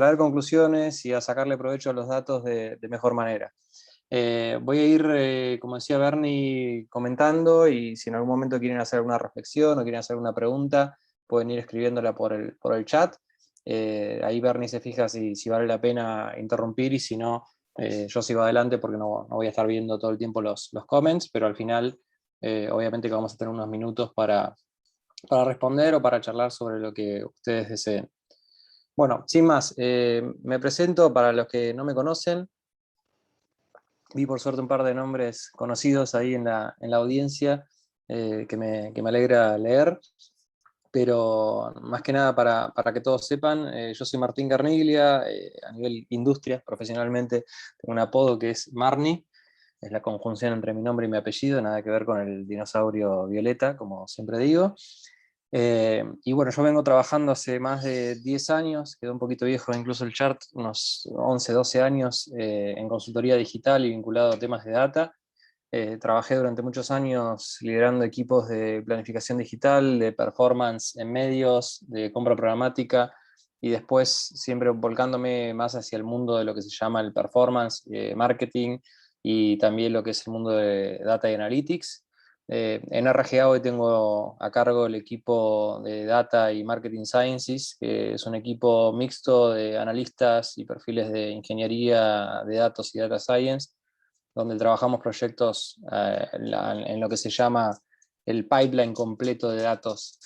traer conclusiones y a sacarle provecho a los datos de mejor manera. Voy a ir, como decía Bernie, comentando, y si en algún momento quieren hacer alguna reflexión o quieren hacer una pregunta, pueden ir escribiéndola por el chat. Ahí Bernie se fija si vale la pena interrumpir, y si no, yo sigo adelante porque no voy a estar viendo todo el tiempo los comments, pero al final obviamente que vamos a tener unos minutos para responder o para charlar sobre lo que ustedes deseen. Bueno, sin más, me presento para los que no me conocen. Vi por suerte un par de nombres conocidos ahí en la audiencia, que me alegra leer, pero más que nada para que todos sepan, yo soy Martín Carniglia, a nivel industria, profesionalmente, tengo un apodo que es Marni, es la conjunción entre mi nombre y mi apellido, nada que ver con el dinosaurio violeta, como siempre digo. Y bueno, yo vengo trabajando hace más de 10 años, quedó un poquito viejo incluso el chart, unos 11, 12 años en consultoría digital y vinculado a temas de data. Trabajé durante muchos años liderando equipos de planificación digital, de performance en medios, de compra programática, y después siempre volcándome más hacia el mundo de lo que se llama el performance, marketing, y también lo que es el mundo de data y analytics. En RGA hoy tengo a cargo el equipo de Data y Marketing Sciences, que es un equipo mixto de analistas y perfiles de ingeniería de datos y data science, donde trabajamos proyectos en lo que se llama el pipeline completo de datos,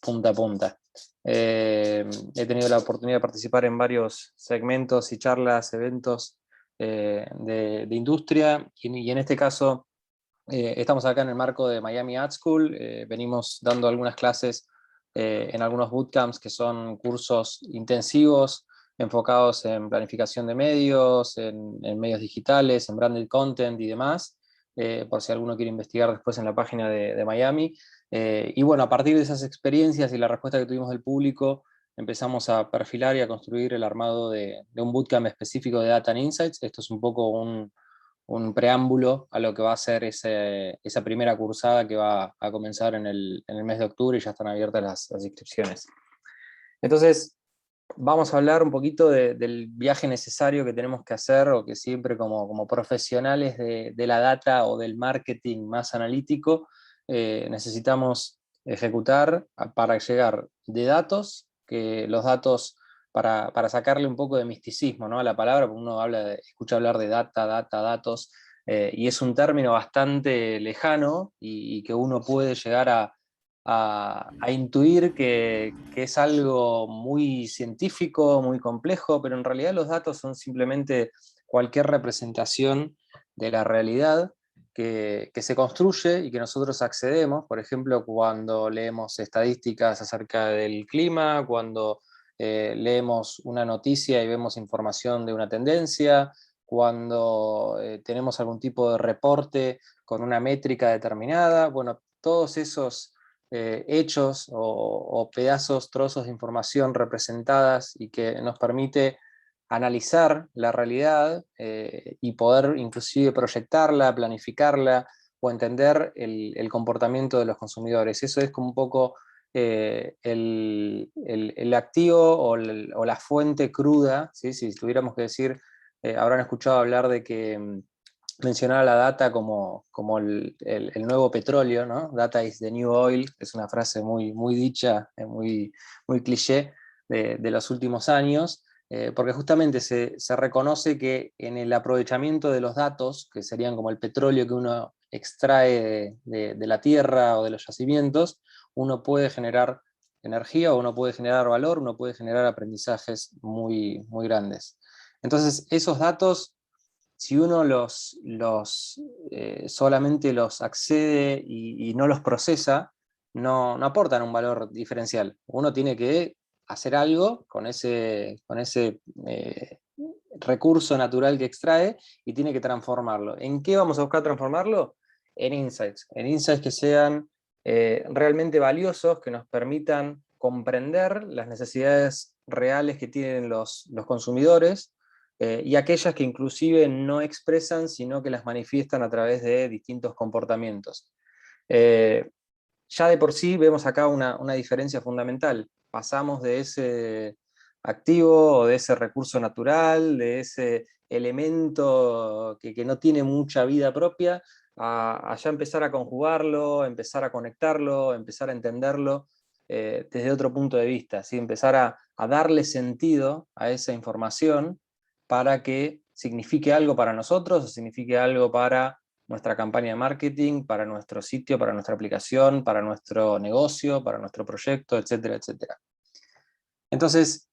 punta a punta. He tenido la oportunidad de participar en varios segmentos y charlas, eventos de industria, y en este caso estamos acá en el marco de Miami Ad School. Venimos dando algunas clases en algunos bootcamps, que son cursos intensivos enfocados en planificación de medios, en medios digitales, en branded content y demás, por si alguno quiere investigar después en la página de Miami. Y bueno, a partir de esas experiencias y la respuesta que tuvimos del público, empezamos a perfilar y a construir el armado de un bootcamp específico de Data and Insights. Esto es un poco un preámbulo a lo que va a ser esa primera cursada que va a comenzar en el mes de octubre, y ya están abiertas las inscripciones. Entonces, vamos a hablar un poquito del viaje necesario que tenemos que hacer, o que siempre como profesionales de la data o del marketing más analítico necesitamos ejecutar para llegar de datos, que los datos, para sacarle un poco de misticismo, ¿no?, a la palabra, porque uno escucha hablar de datos, y es un término bastante lejano, y que uno puede llegar a intuir que es algo muy científico, muy complejo, pero en realidad los datos son simplemente cualquier representación de la realidad que se construye y que nosotros accedemos. Por ejemplo, cuando leemos estadísticas acerca del clima, cuando leemos una noticia y vemos información de una tendencia, cuando tenemos algún tipo de reporte con una métrica determinada. Bueno, todos esos hechos o pedazos, trozos de información representadas, y que nos permite analizar la realidad y poder inclusive proyectarla, planificarla, o entender el comportamiento de los consumidores. Eso es como un poco el activo o la fuente cruda, ¿sí? Si tuviéramos que decir, habrán escuchado hablar de que mencionar a la data como el nuevo petróleo, ¿no? Data is the new oil, es una frase muy dicha, muy cliché de los últimos años, porque justamente se reconoce que en el aprovechamiento de los datos, que serían como el petróleo que uno extrae de la tierra o de los yacimientos, uno puede generar energía, o uno puede generar valor, uno puede generar aprendizajes muy grandes. Entonces, esos datos, si uno solamente los accede y no los procesa, no aportan un valor diferencial. Uno tiene que hacer algo con ese recurso natural que extrae, y tiene que transformarlo. ¿En qué vamos a buscar transformarlo? En insights que sean realmente valiosos, que nos permitan comprender las necesidades reales que tienen los consumidores, y aquellas que inclusive no expresan, sino que las manifiestan a través de distintos comportamientos. Ya de por sí vemos acá una diferencia fundamental. Pasamos de activo o de ese recurso natural, de ese elemento que no tiene mucha vida propia, a ya empezar a conjugarlo, empezar a conectarlo, empezar a entenderlo desde otro punto de vista, ¿sí? Empezar a darle sentido a esa información para que signifique algo para nosotros o signifique algo para nuestra campaña de marketing, para nuestro sitio, para nuestra aplicación, para nuestro negocio, para nuestro proyecto, etcétera, etcétera. Entonces,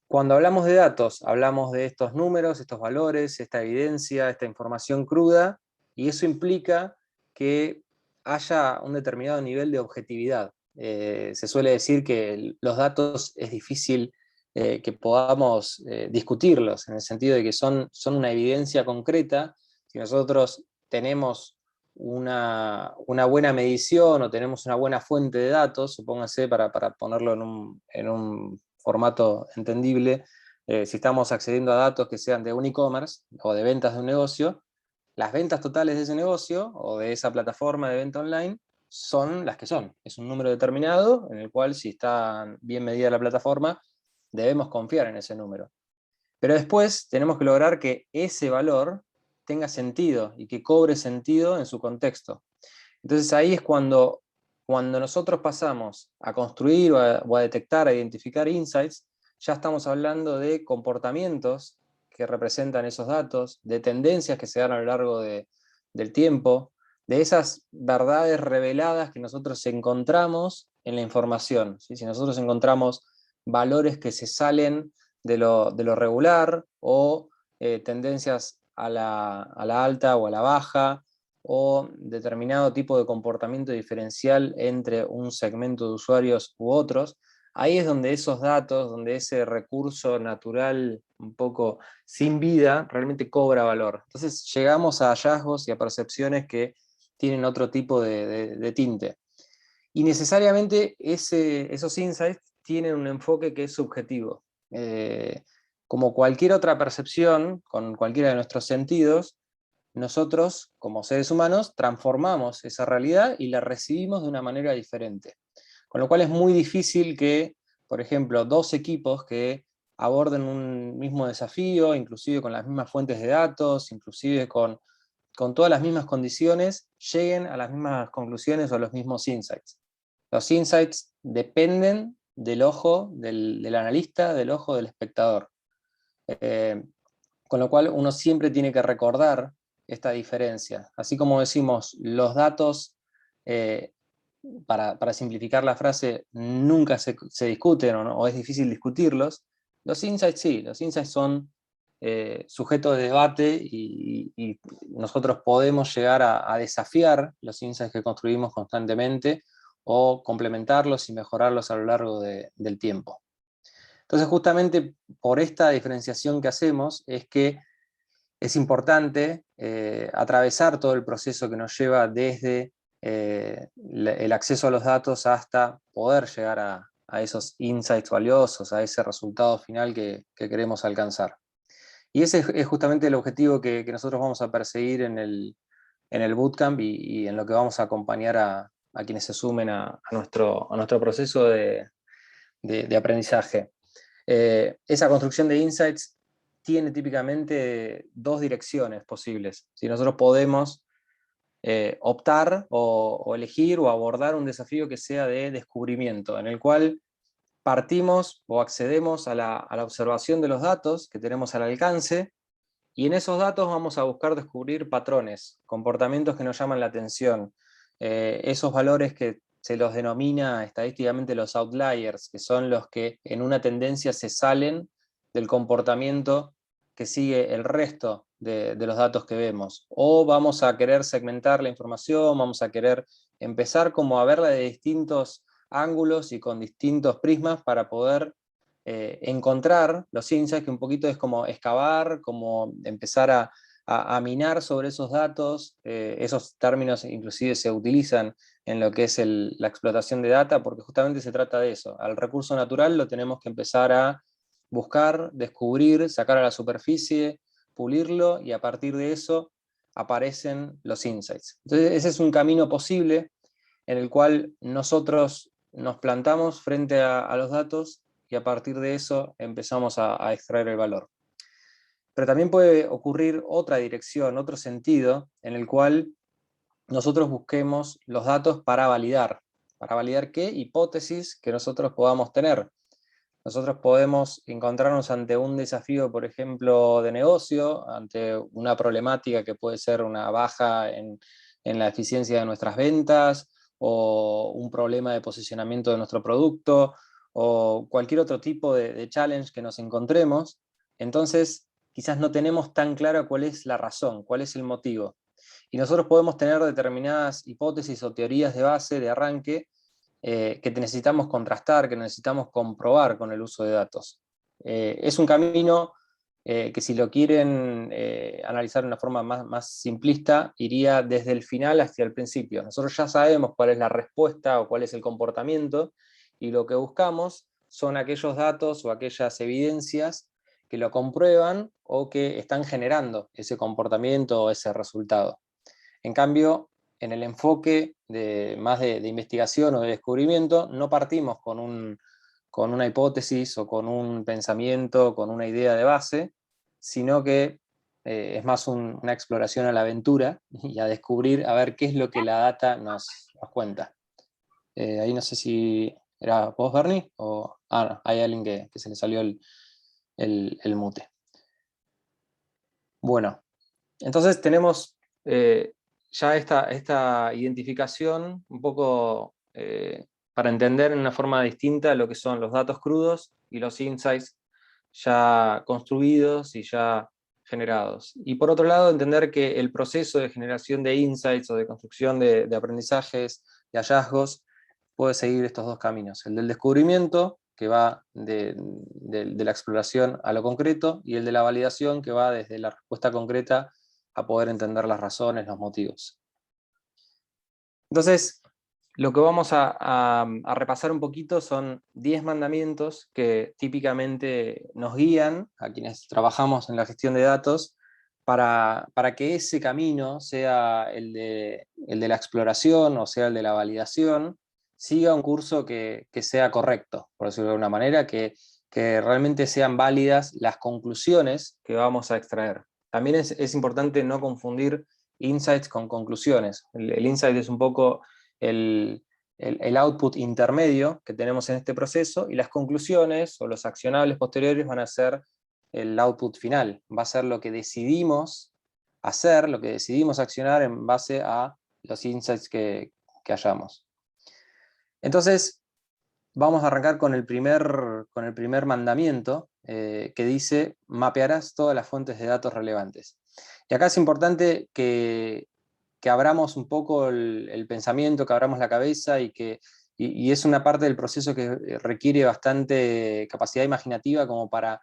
cuando hablamos de datos, hablamos de estos números, estos valores, esta evidencia, esta información cruda, y eso implica que haya un determinado nivel de objetividad. Se suele decir que los datos es difícil que podamos discutirlos, en el sentido de que son una evidencia concreta. Si nosotros tenemos una buena medición o tenemos una buena fuente de datos, supóngase, para ponerlo en un formato entendible, si estamos accediendo a datos que sean de un e-commerce o de ventas de un negocio, las ventas totales de ese negocio o de esa plataforma de venta online son las que son. Es un número determinado en el cual, si está bien medida la plataforma, debemos confiar en ese número. Pero después tenemos que lograr que ese valor tenga sentido y que cobre sentido en su contexto. Entonces ahí es cuando nosotros pasamos a construir o a detectar, a identificar insights, ya estamos hablando de comportamientos que representan esos datos, de tendencias que se dan a lo largo del tiempo, de esas verdades reveladas que nosotros encontramos en la información, ¿sí? Si nosotros encontramos valores que se salen de lo regular o tendencias a la alta o a la baja, o determinado tipo de comportamiento diferencial entre un segmento de usuarios u otros, ahí es donde esos datos, donde ese recurso natural un poco sin vida, realmente cobra valor. Entonces llegamos a hallazgos y a percepciones que tienen otro tipo de tinte. Y necesariamente esos insights tienen un enfoque que es subjetivo. Como cualquier otra percepción, con cualquiera de nuestros sentidos, nosotros, como seres humanos, transformamos esa realidad y la recibimos de una manera diferente. Con lo cual es muy difícil que, por ejemplo, dos equipos que aborden un mismo desafío, inclusive con las mismas fuentes de datos, inclusive con todas las mismas condiciones, lleguen a las mismas conclusiones o a los mismos insights. Los insights dependen del ojo del analista, del ojo del espectador. Con lo cual uno siempre tiene que recordar esta diferencia. Así como decimos, los datos, para simplificar la frase, nunca se discuten o es difícil discutirlos, los insights sí, los insights son sujetos de debate y nosotros podemos llegar a desafiar los insights que construimos constantemente o complementarlos y mejorarlos a lo largo del tiempo. Entonces, justamente por esta diferenciación que hacemos es que es importante atravesar todo el proceso que nos lleva desde el acceso a los datos hasta poder llegar a esos insights valiosos, a ese resultado final que queremos alcanzar. Y ese es justamente el objetivo que nosotros vamos a perseguir en el bootcamp y en lo que vamos a acompañar a quienes se sumen a nuestro proceso de aprendizaje. Esa construcción de insights tiene típicamente dos direcciones posibles. Si nosotros podemos optar o elegir o abordar un desafío que sea de descubrimiento, en el cual partimos o accedemos a la observación de los datos que tenemos al alcance, y en esos datos vamos a buscar descubrir patrones, comportamientos que nos llaman la atención, esos valores que se los denomina estadísticamente los outliers, que son los que en una tendencia se salen del comportamiento que sigue el resto de los datos que vemos. O vamos a querer segmentar la información, vamos a querer empezar como a verla de distintos ángulos y con distintos prismas para poder encontrar los insights, que un poquito es como excavar, como empezar a minar sobre esos datos. Esos términos inclusive se utilizan en lo que es la explotación de data, porque justamente se trata de eso. Al recurso natural lo tenemos que empezar a buscar, descubrir, sacar a la superficie, pulirlo, y a partir de eso aparecen los insights. Entonces ese es un camino posible en el cual nosotros nos plantamos frente a los datos y a partir de eso empezamos a extraer el valor. Pero también puede ocurrir otra dirección, otro sentido, en el cual nosotros busquemos los datos para validar. ¿Para validar qué? Hipótesis que nosotros podamos tener. Nosotros podemos encontrarnos ante un desafío, por ejemplo, de negocio, ante una problemática que puede ser una baja en la eficiencia de nuestras ventas, o un problema de posicionamiento de nuestro producto, o cualquier otro tipo de challenge que nos encontremos. Entonces, quizás no tenemos tan claro cuál es la razón, cuál es el motivo. Y nosotros podemos tener determinadas hipótesis o teorías de base, de arranque, que necesitamos contrastar, que necesitamos comprobar con el uso de datos. Es un camino que, si lo quieren analizar de una forma más simplista, iría desde el final hacia el principio. Nosotros ya sabemos cuál es la respuesta o cuál es el comportamiento, y lo que buscamos son aquellos datos o aquellas evidencias que lo comprueban o que están generando ese comportamiento o ese resultado. En cambio, en el enfoque más de investigación o de descubrimiento, no partimos con una hipótesis o con un pensamiento, con una idea de base, sino que es más una exploración a la aventura y a descubrir, a ver qué es lo que la data nos cuenta. Ahí no sé si era vos, Bernie, o no, hay alguien que se le salió el mute. Bueno, entonces tenemos ya esta identificación un poco para entender en una forma distinta lo que son los datos crudos y los insights ya construidos y ya generados. Y por otro lado, entender que el proceso de generación de insights o de construcción de aprendizajes, de hallazgos, puede seguir estos dos caminos: el del descubrimiento, que va de la exploración a lo concreto, y el de la validación, que va desde la respuesta concreta a poder entender las razones, los motivos. Entonces, lo que vamos a repasar un poquito son 10 mandamientos que típicamente nos guían a quienes trabajamos en la gestión de datos para que ese camino, sea el de la exploración o sea el de la validación, siga un curso que sea correcto, por decirlo de alguna manera, que realmente sean válidas las conclusiones que vamos a extraer. También es importante no confundir insights con conclusiones. El insight es un poco el output intermedio que tenemos en este proceso, y las conclusiones o los accionables posteriores van a ser el output final. Va a ser lo que decidimos hacer, lo que decidimos accionar en base a los insights que hayamos. Entonces, vamos a arrancar con el primer mandamiento, que dice: mapearás todas las fuentes de datos relevantes. Y acá es importante que abramos un poco el pensamiento, que abramos la cabeza, y es una parte del proceso que requiere bastante capacidad imaginativa como para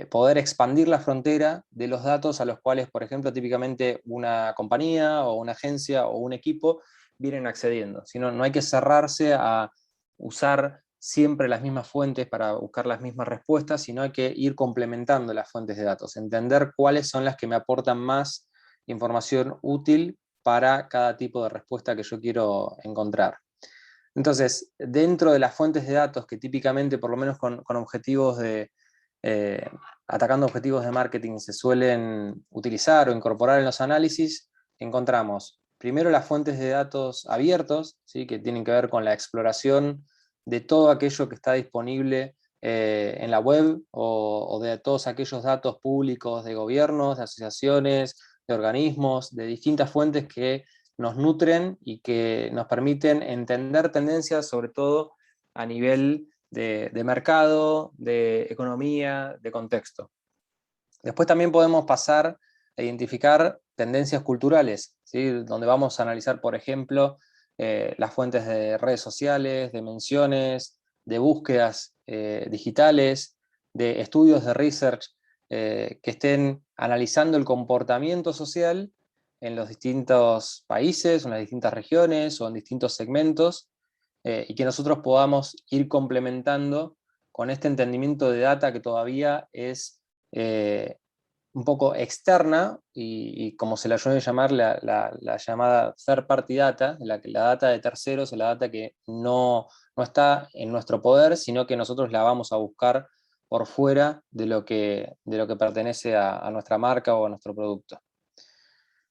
poder expandir la frontera de los datos a los cuales, por ejemplo, típicamente una compañía o una agencia o un equipo vienen accediendo. Sino, no hay que cerrarse a usar siempre las mismas fuentes para buscar las mismas respuestas, sino hay que ir complementando las fuentes de datos, entender cuáles son las que me aportan más información útil para cada tipo de respuesta que yo quiero encontrar. Entonces, dentro de las fuentes de datos que típicamente, por lo menos con objetivos atacando objetivos de marketing, se suelen utilizar o incorporar en los análisis, encontramos primero las fuentes de datos abiertos, ¿sí?, que tienen que ver con la exploración de todo aquello que está disponible en la web, o de todos aquellos datos públicos de gobiernos, de asociaciones, de organismos, de distintas fuentes que nos nutren y que nos permiten entender tendencias, sobre todo a nivel de mercado, de economía, de contexto. Después también podemos pasar a identificar tendencias culturales, ¿sí?, donde vamos a analizar, por ejemplo, las fuentes de redes sociales, de menciones, de búsquedas digitales, de estudios de research que estén analizando el comportamiento social en los distintos países, en las distintas regiones o en distintos segmentos, y que nosotros podamos ir complementando con este entendimiento de data que todavía es un poco externa, y como se la suele llamar, la llamada third party data, la data de terceros, la data que no no está en nuestro poder, sino que nosotros la vamos a buscar por fuera de lo que pertenece a nuestra marca o a nuestro producto.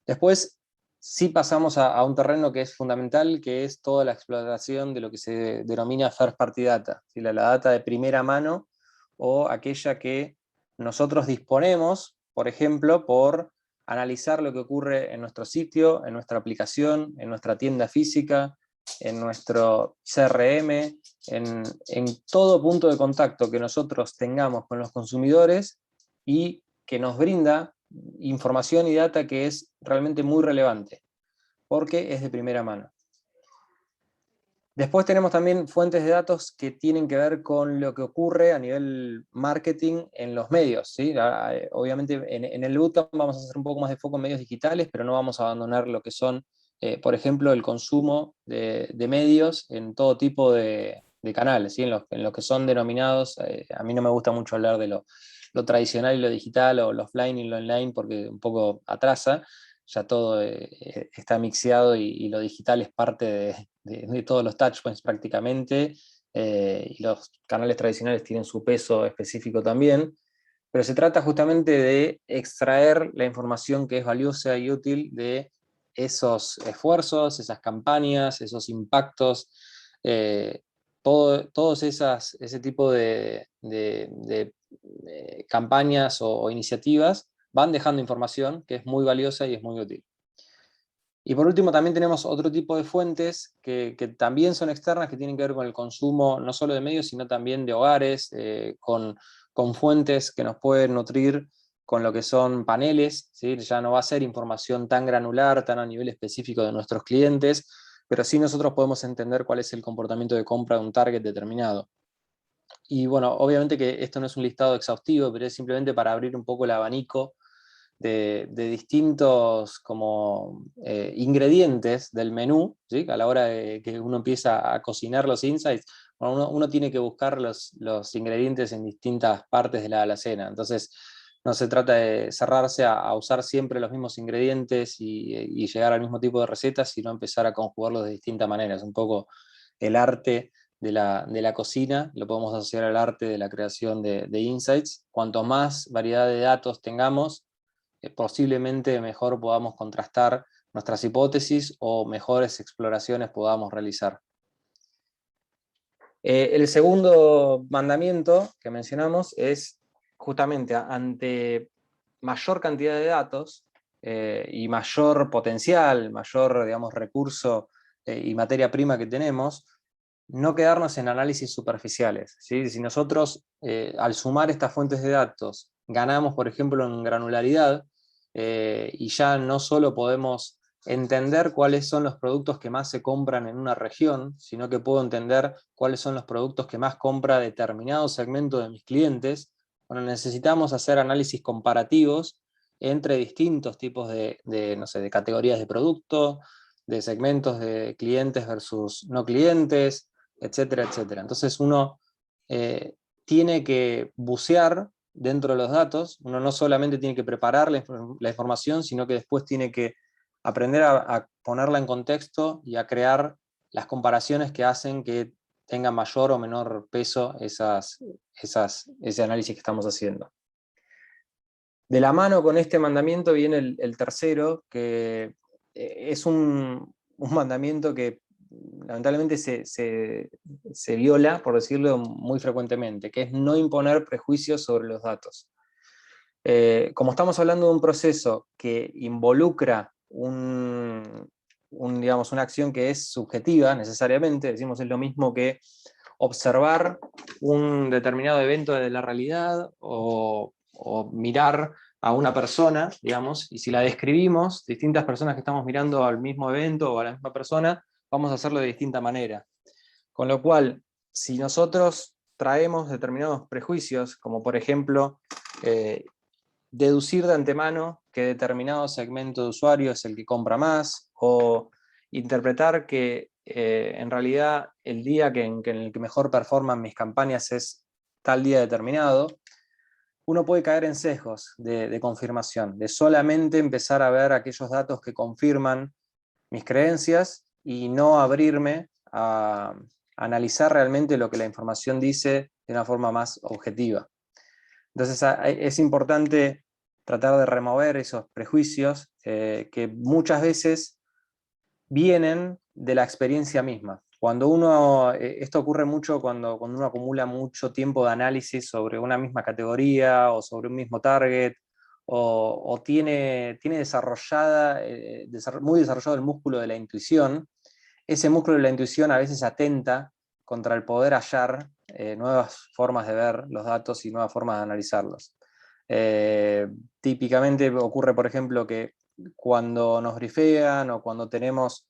Después, sí pasamos a un terreno que es fundamental, que es toda la explotación de lo que se denomina First Party Data, ¿sí? La data de primera mano, o aquella que nosotros disponemos, por ejemplo, por analizar lo que ocurre en nuestro sitio, en nuestra aplicación, en nuestra tienda física, en nuestro CRM, en todo punto de contacto que nosotros tengamos con los consumidores y que nos brinda información y data que es realmente muy relevante, porque es de primera mano. Después tenemos también fuentes de datos que tienen que ver con lo que ocurre a nivel marketing en los medios, ¿sí? Obviamente en el bootcamp vamos a hacer un poco más de foco en medios digitales, pero no vamos a abandonar lo que son, por ejemplo, el consumo de medios en todo tipo de canales, ¿sí? En los que son denominados, a mí no me gusta mucho hablar de lo tradicional y lo digital, o lo offline y lo online, porque un poco atrasa. Ya todo está mixeado y lo digital es parte de todos los touchpoints prácticamente, y los canales tradicionales tienen su peso específico también, pero se trata justamente de extraer la información que es valiosa y útil de esos esfuerzos, esas campañas, esos impactos, todos ese tipo de campañas o iniciativas van dejando información que es muy valiosa y es muy útil. Y por último también tenemos otro tipo de fuentes que también son externas, que tienen que ver con el consumo no solo de medios, sino también de hogares, con fuentes que nos pueden nutrir con lo que son paneles, ¿sí? Ya no va a ser información tan granular, tan a nivel específico de nuestros clientes, pero sí nosotros podemos entender cuál es el comportamiento de compra de un target determinado. Y bueno, obviamente que esto no es un listado exhaustivo, pero es simplemente para abrir un poco el abanico de distintos como, ingredientes del menú, ¿sí? A la hora de que uno empieza a cocinar los insights, bueno, uno tiene que buscar los ingredientes en distintas partes de la alacena. Entonces, no se trata de cerrarse a usar siempre los mismos ingredientes y llegar al mismo tipo de recetas, sino empezar a conjugarlos de distintas maneras. Un poco el arte de la cocina lo podemos asociar al arte de la creación de insights. Cuanto más variedad de datos tengamos, posiblemente mejor podamos contrastar nuestras hipótesis o mejores exploraciones podamos realizar. El segundo mandamiento que mencionamos es justamente ante mayor cantidad de datos, y mayor potencial, mayor, digamos, recurso, y materia prima que tenemos, no quedarnos en análisis superficiales, ¿sí? Si nosotros, al sumar estas fuentes de datos, ganamos, por ejemplo, en granularidad, y ya no solo podemos entender cuáles son los productos que más se compran en una región, sino que puedo entender cuáles son los productos que más compra determinado segmento de mis clientes. Bueno, necesitamos hacer análisis comparativos entre distintos tipos no sé, de categorías de producto, de segmentos de clientes versus no clientes, etcétera, etcétera. Entonces uno, tiene que bucear dentro de los datos. Uno no solamente tiene que preparar la información, sino que después tiene que aprender a ponerla en contexto y a crear las comparaciones que hacen que tenga mayor o menor peso ese análisis que estamos haciendo. De la mano con este mandamiento viene el tercero, que es un mandamiento que lamentablemente se viola, por decirlo, muy frecuentemente, que es no imponer prejuicios sobre los datos. Como estamos hablando de un proceso que involucra digamos, una acción que es subjetiva necesariamente, decimos es lo mismo que observar un determinado evento de la realidad o mirar a una persona, digamos, y si la describimos, distintas personas que estamos mirando al mismo evento o a la misma persona, vamos a hacerlo de distinta manera. Con lo cual, si nosotros traemos determinados prejuicios, como por ejemplo, deducir de antemano que determinado segmento de usuario es el que compra más, o interpretar que, en realidad el día en el que mejor performan mis campañas es tal día determinado, uno puede caer en sesgos de confirmación, de solamente empezar a ver aquellos datos que confirman mis creencias y no abrirme analizar realmente lo que la información dice de una forma más objetiva. Entonces es importante tratar de remover esos prejuicios que muchas veces vienen de la experiencia misma. Cuando uno, esto ocurre mucho cuando uno acumula mucho tiempo de análisis sobre una misma categoría o sobre un mismo target, o tiene desarrollada, muy desarrollado el músculo de la intuición. Ese músculo de la intuición a veces atenta contra el poder hallar nuevas formas de ver los datos y nuevas formas de analizarlos. Típicamente ocurre, por ejemplo, que cuando nos brifean o cuando tenemos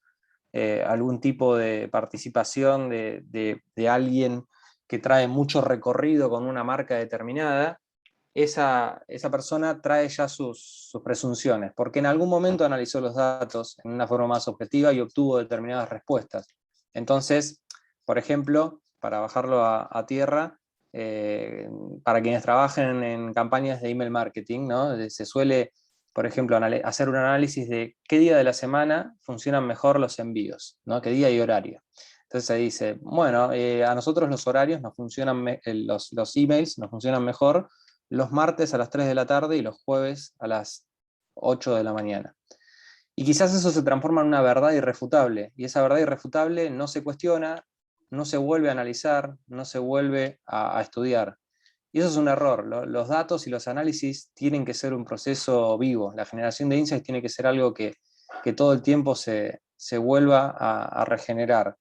algún tipo de participación de alguien que trae mucho recorrido con una marca determinada, esa persona trae ya sus presunciones, porque en algún momento analizó los datos en una forma más objetiva y obtuvo determinadas respuestas. Entonces, por ejemplo, para bajarlo a tierra, para quienes trabajen en campañas de email marketing, ¿no? Se suele, por ejemplo, hacer un análisis de qué día de la semana funcionan mejor los envíos, ¿no? Qué día y horario. Entonces se dice, bueno, a nosotros los horarios nos funcionan, los emails nos funcionan mejor los martes a las 3 de la tarde y los jueves a las 8 de la mañana. Y quizás eso se transforma en una verdad irrefutable, y esa verdad irrefutable no se cuestiona, no se vuelve a analizar, no se vuelve a estudiar. Y eso es un error. Los datos y los análisis tienen que ser un proceso vivo. La generación de insights tiene que ser algo que todo el tiempo se vuelva a regenerar.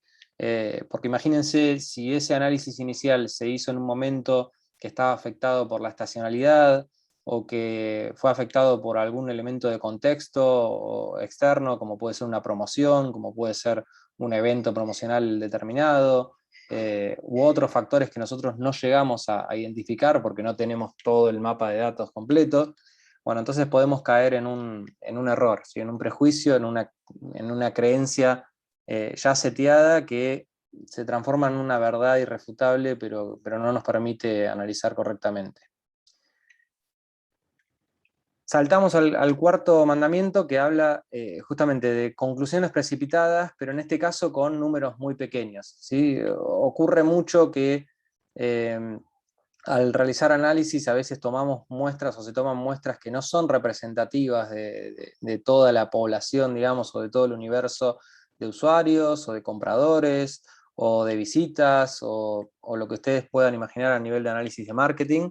Porque imagínense si ese análisis inicial se hizo en un momento que estaba afectado por la estacionalidad o que fue afectado por algún elemento de contexto externo, como puede ser una promoción, como puede ser un evento promocional determinado, u otros factores que nosotros no llegamos a identificar porque no tenemos todo el mapa de datos completo. Bueno, entonces podemos caer en un error, ¿sí? En un prejuicio, en una creencia ya seteada que se transforma en una verdad irrefutable, pero no nos permite analizar correctamente. Saltamos al cuarto mandamiento, que habla justamente de conclusiones precipitadas, pero en este caso con números muy pequeños, ¿sí? Ocurre mucho que al realizar análisis a veces tomamos muestras o se toman muestras que no son representativas de toda la población, digamos, o de todo el universo de usuarios o de compradores o de visitas o lo que ustedes puedan imaginar a nivel de análisis de marketing,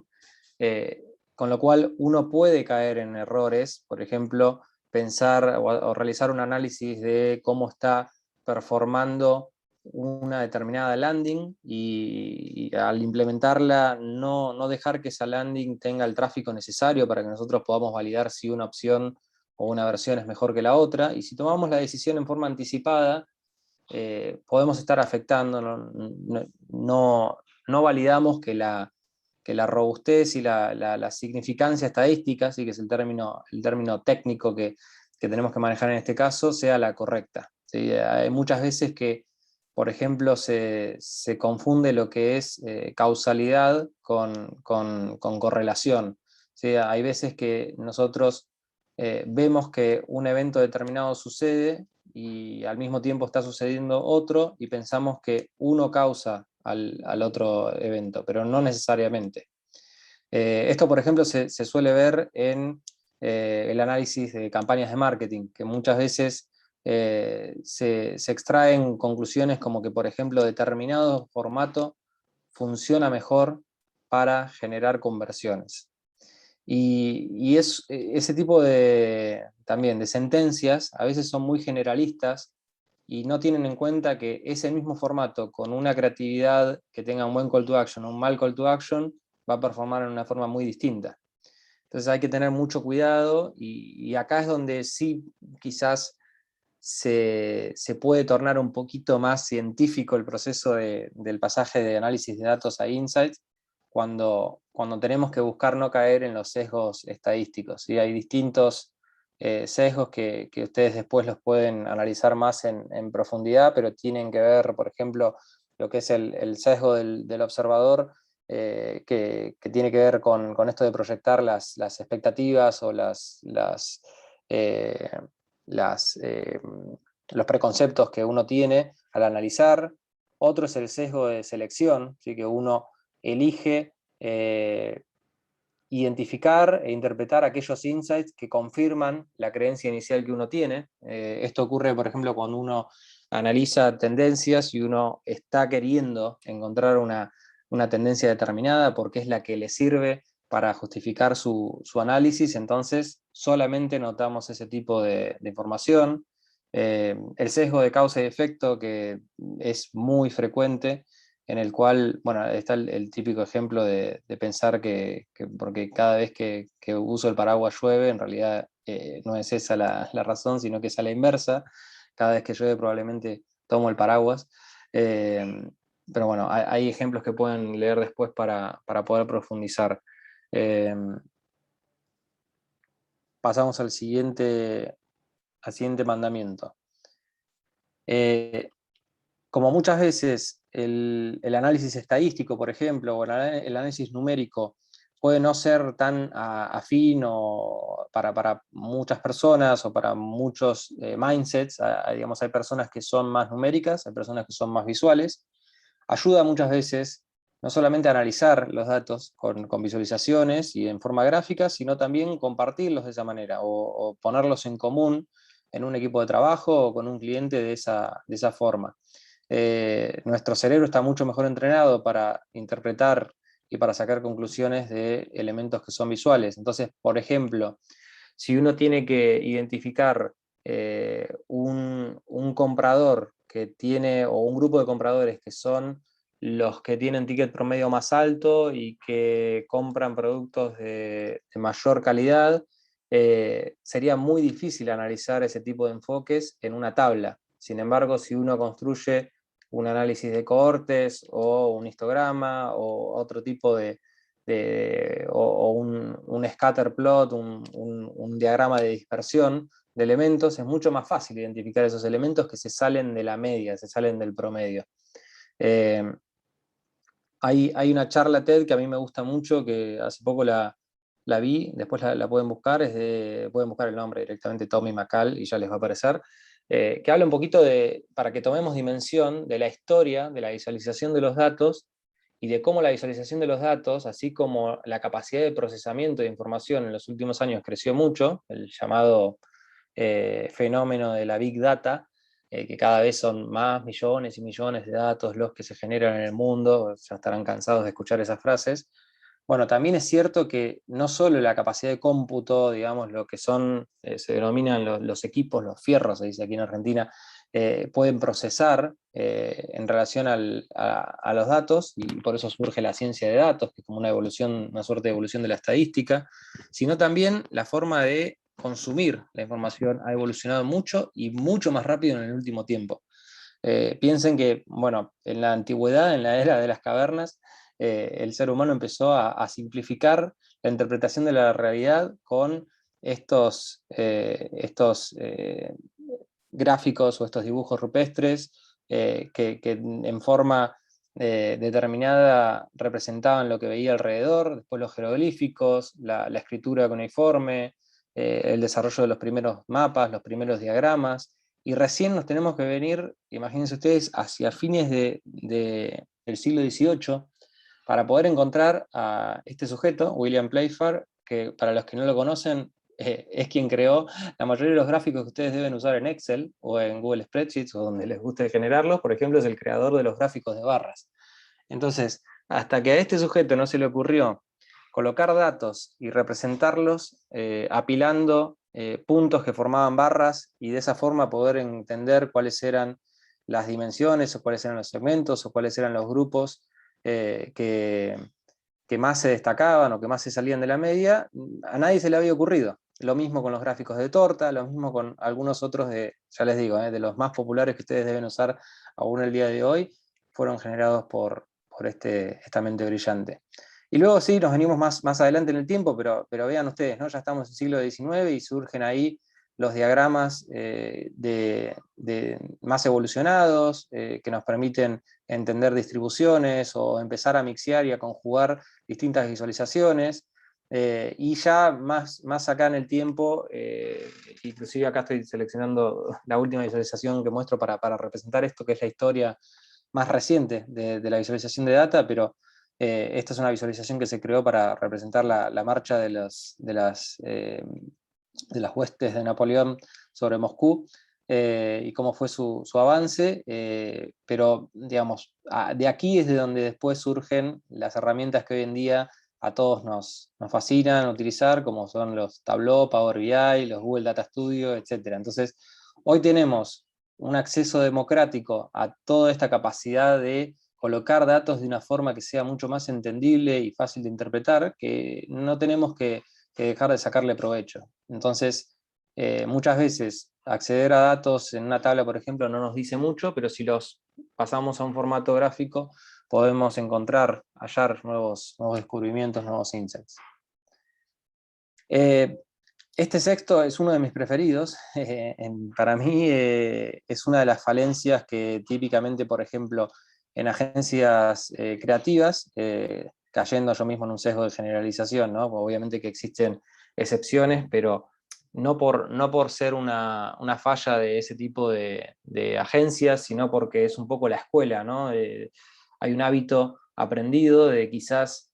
con lo cual uno puede caer en errores, por ejemplo, pensar o realizar un análisis de cómo está performando una determinada landing y al implementarla no dejar que esa landing tenga el tráfico necesario para que nosotros podamos validar si una opción o una versión es mejor que la otra, y si tomamos la decisión en forma anticipada, podemos estar afectando, no validamos que la robustez y la significancia estadística, ¿sí? Que es el término técnico que tenemos que manejar en este caso, sea la correcta, ¿sí? Hay muchas veces que, por ejemplo, se confunde lo que es causalidad con correlación, ¿sí? Hay veces que nosotros vemos que un evento determinado sucede y al mismo tiempo está sucediendo otro y pensamos que uno causa al otro evento, pero no necesariamente. Esto, por ejemplo, se suele ver en el análisis de campañas de marketing, que muchas veces se extraen conclusiones como que, por ejemplo, determinado formato funciona mejor para generar conversiones. Y ese tipo también de sentencias a veces son muy generalistas y no tienen en cuenta que ese mismo formato, con una creatividad que tenga un buen call to action o un mal call to action, va a performar en una forma muy distinta. Entonces hay que tener mucho cuidado y acá es donde sí quizás se puede tornar un poquito más científico el proceso del pasaje de análisis de datos a insights, cuando tenemos que buscar no caer en los sesgos estadísticos, ¿sí? Hay distintos sesgos que ustedes después los pueden analizar más en profundidad, pero tienen que ver, por ejemplo, lo que es el sesgo del observador, que tiene que ver con esto de proyectar las expectativas o los preconceptos que uno tiene al analizar, Otro es el sesgo de selección, ¿sí? Que uno elige identificar e interpretar aquellos insights que confirman la creencia inicial que uno tiene. Esto ocurre, por ejemplo, cuando uno analiza tendencias y uno está queriendo encontrar una tendencia determinada porque es la que le sirve para justificar su análisis, entonces solamente notamos ese tipo de información. El sesgo de causa y efecto, que es muy frecuente, en el cual, bueno, está el típico ejemplo de pensar que porque cada vez que uso el paraguas llueve, en realidad no es esa la razón, sino que es a la inversa. Cada vez que llueve probablemente tomo el paraguas. Pero bueno, hay ejemplos que pueden leer después para poder profundizar. Eh, Pasamos al siguiente mandamiento. Eh, Como muchas veces el análisis estadístico, por ejemplo, o el análisis numérico puede no ser tan afín o para muchas personas o para muchos mindsets, digamos, hay personas que son más numéricas, hay personas que son más visuales, ayuda muchas veces no solamente a analizar los datos con visualizaciones y en forma gráfica, sino también compartirlos de esa manera o ponerlos en común en un equipo de trabajo o con un cliente de esa forma. Nuestro cerebro está mucho mejor entrenado para interpretar y para sacar conclusiones de elementos que son visuales. Entonces, por ejemplo, si uno tiene que identificar un comprador que tiene, o un grupo de compradores que son los que tienen ticket promedio más alto y que compran productos de mayor calidad, sería muy difícil analizar ese tipo de enfoques en una tabla. Sin embargo, si uno construye un análisis de cohortes o un histograma o otro tipo o un scatter plot, un diagrama de dispersión de elementos, es mucho más fácil identificar esos elementos que se salen de la media, se salen del promedio. Eh, hay una charla TED que a mí me gusta mucho, que hace poco la vi, después la pueden buscar, pueden buscar el nombre directamente, Tommy McCall, y ya les va a aparecer, que habla un poquito para que tomemos dimensión de la historia, de la visualización de los datos, y de cómo la visualización de los datos, así como la capacidad de procesamiento de información en los últimos años creció mucho, el llamado fenómeno de la Big Data, que cada vez son más millones y millones de datos los que se generan en el mundo, ya estarán cansados de escuchar esas frases. Bueno, también es cierto que no solo la capacidad de cómputo, digamos, lo que son, se denominan los equipos, los fierros, se dice aquí en Argentina, pueden procesar en relación a los datos, y por eso surge la ciencia de datos, que es como una evolución, una suerte de evolución de la estadística, sino también la forma de consumir la información ha evolucionado mucho y mucho más rápido en el último tiempo. Piensen que, bueno, en la antigüedad, en la era de las cavernas, el ser humano empezó a simplificar la interpretación de la realidad con estos gráficos o estos dibujos rupestres que en forma determinada representaban lo que veía alrededor, después los jeroglíficos, la escritura cuneiforme, el desarrollo de los primeros mapas, los primeros diagramas, y recién nos tenemos que venir, imagínense ustedes, hacia fines del siglo XVIII para poder encontrar a este sujeto, William Playfair, que para los que no lo conocen, es quien creó la mayoría de los gráficos que ustedes deben usar en Excel o en Google Spreadsheets o donde les guste generarlos. Por ejemplo, es el creador de los gráficos de barras. Entonces, hasta que a este sujeto no se le ocurrió colocar datos y representarlos apilando puntos que formaban barras y de esa forma poder entender cuáles eran las dimensiones o cuáles eran los segmentos o cuáles eran los grupos que más se destacaban o que más se salían de la media, a nadie se le había ocurrido. Lo mismo con los gráficos de torta, lo mismo con algunos otros ya les digo, de los más populares que ustedes deben usar aún el día de hoy, fueron generados por esta mente brillante. Y luego sí, nos venimos más adelante en el tiempo, pero vean ustedes, ¿no? Ya estamos en el siglo XIX y surgen ahí los diagramas más evolucionados que nos permiten entender distribuciones o empezar a mixear y a conjugar distintas visualizaciones. Y ya más acá en el tiempo, inclusive acá estoy seleccionando la última visualización que muestro para representar esto, que es la historia más reciente de la visualización de data, pero esta es una visualización que se creó para representar la marcha de las huestes de Napoleón sobre Moscú, y cómo fue su avance, pero digamos, de aquí es de donde después surgen las herramientas que hoy en día a todos nos fascinan utilizar, como son los Tableau, Power BI, los Google Data Studio, etc. Entonces, hoy tenemos un acceso democrático a toda esta capacidad de colocar datos de una forma que sea mucho más entendible y fácil de interpretar, que no tenemos que dejar de sacarle provecho. Entonces, muchas veces acceder a datos en una tabla, por ejemplo, no nos dice mucho, pero si los pasamos a un formato gráfico, podemos hallar nuevos descubrimientos, nuevos insights. Este sexto es uno de mis preferidos. Para mí es una de las falencias que típicamente, por ejemplo, en agencias creativas, cayendo yo mismo en un sesgo de generalización, ¿no? Obviamente que existen excepciones, pero no por ser una falla de ese tipo de agencias, sino porque es un poco la escuela, ¿no? Hay un hábito aprendido de quizás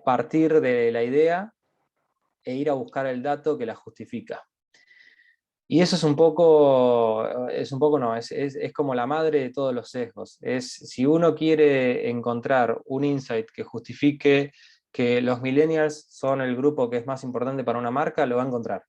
partir de la idea e ir a buscar el dato que la justifica. Y eso es como la madre de todos los sesgos. Si uno quiere encontrar un insight que justifique que los millennials son el grupo que es más importante para una marca, lo va a encontrar.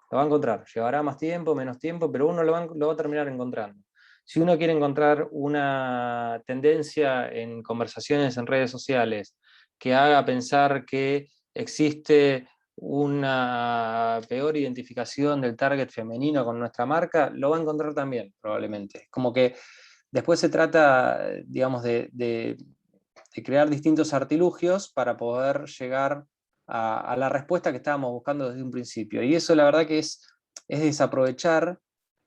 Lo va a encontrar. Llevará más tiempo, menos tiempo, pero uno lo va a terminar encontrando. Si uno quiere encontrar una tendencia en conversaciones en redes sociales que haga pensar que existe una peor identificación del target femenino con nuestra marca, lo va a encontrar también, probablemente. Como que después se trata, digamos, de crear distintos artilugios para poder llegar a la respuesta que estábamos buscando desde un principio. Y eso la verdad que es desaprovechar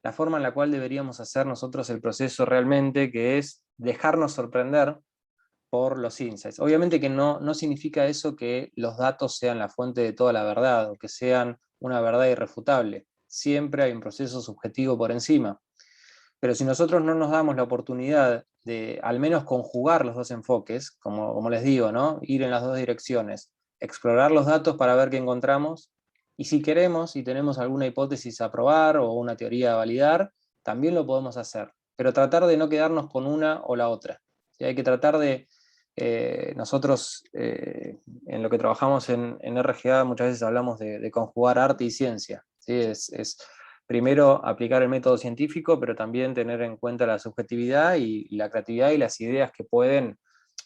la forma en la cual deberíamos hacer nosotros el proceso realmente, que es dejarnos sorprender por los insights. Obviamente que no significa eso que los datos sean la fuente de toda la verdad o que sean una verdad irrefutable. Siempre hay un proceso subjetivo por encima. Pero si nosotros no nos damos la oportunidad de al menos conjugar los dos enfoques, como les digo, ¿no? Ir en las dos direcciones, explorar los datos para ver qué encontramos, y si queremos y tenemos alguna hipótesis a probar o una teoría a validar, también lo podemos hacer, pero tratar de no quedarnos con una o la otra. ¿Sí? Hay que tratar de, nosotros en lo que trabajamos en RGA muchas veces hablamos de conjugar arte y ciencia. ¿Sí? Primero aplicar el método científico, pero también tener en cuenta la subjetividad y la creatividad y las ideas que pueden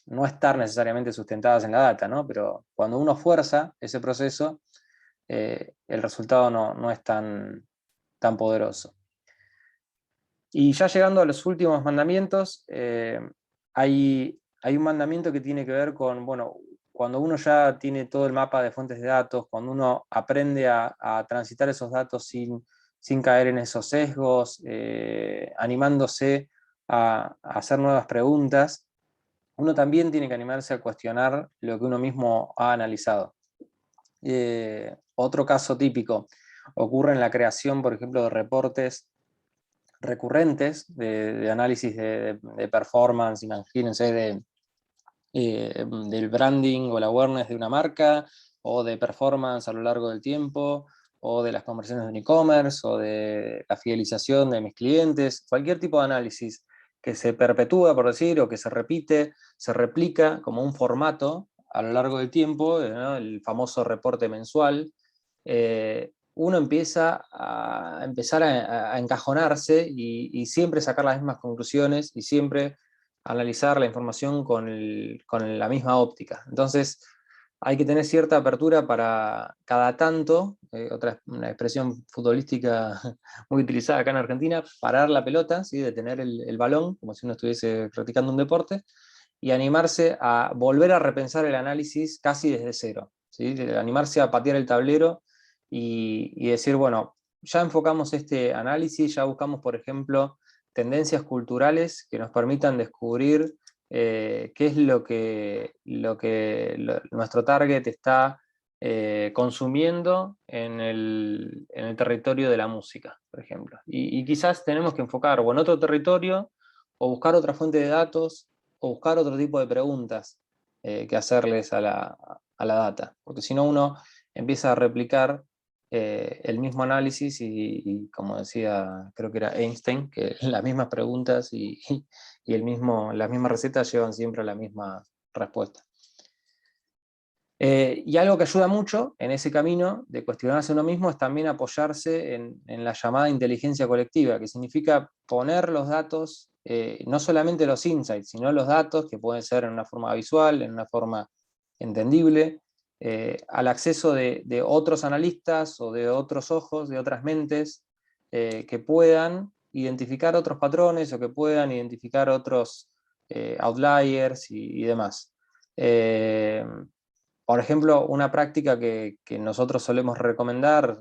no estar necesariamente sustentadas en la data, ¿no? Pero cuando uno fuerza ese proceso, el resultado no es tan poderoso. Y ya llegando a los últimos mandamientos, hay un mandamiento que tiene que ver con, bueno, cuando uno ya tiene todo el mapa de fuentes de datos, cuando uno aprende a transitar esos datos sin caer en esos sesgos, animándose a hacer nuevas preguntas, uno también tiene que animarse a cuestionar lo que uno mismo ha analizado. Otro caso típico ocurre en la creación, por ejemplo, de reportes recurrentes de análisis de performance, imagínense, del branding o la awareness de una marca, o de performance a lo largo del tiempo, o de las conversiones de un e-commerce, o de la fidelización de mis clientes, cualquier tipo de análisis que se perpetúa, por decir, o que se repite, se replica como un formato a lo largo del tiempo, ¿no? El famoso reporte mensual. Uno empieza a encajonarse y siempre sacar las mismas conclusiones y siempre analizar la información con la misma óptica. Entonces, hay que tener cierta apertura para cada tanto, una expresión futbolística muy utilizada acá en Argentina, parar la pelota, ¿sí? Detener el balón, como si uno estuviese practicando un deporte, y animarse a volver a repensar el análisis casi desde cero. ¿Sí? Animarse a patear el tablero y decir, bueno, ya enfocamos este análisis, ya buscamos, por ejemplo, tendencias culturales que nos permitan descubrir qué es nuestro target está consumiendo en el territorio de la música, por ejemplo. Y quizás tenemos que enfocar o en otro territorio o buscar otra fuente de datos, o buscar otro tipo de preguntas que hacerles a la data, porque si no uno empieza a replicar el mismo análisis y como decía, creo que era Einstein, que las mismas preguntas y las mismas recetas llevan siempre a la misma respuesta. Y algo que ayuda mucho en ese camino de cuestionarse uno mismo es también apoyarse en la llamada inteligencia colectiva, que significa poner los datos, no solamente los insights, sino los datos, que pueden ser en una forma visual, en una forma entendible, al acceso de otros analistas o de otros ojos, de otras mentes, que puedan identificar otros patrones o que puedan identificar otros outliers y demás. Por ejemplo, una práctica que nosotros solemos recomendar,